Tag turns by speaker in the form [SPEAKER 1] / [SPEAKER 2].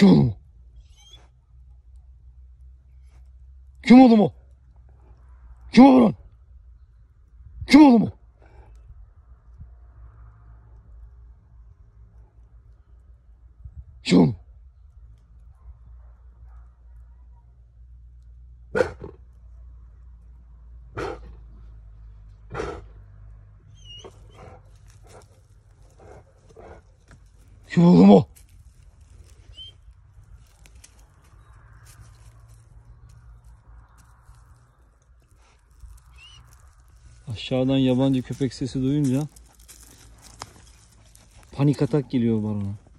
[SPEAKER 1] Kim oğlum o? Kim oğlum o? Kim o lan? Kim oğlum o? Kim oğlum? Kim oğlum o? Aşağıdan yabancı köpek sesi duyunca panik atak geliyor bana.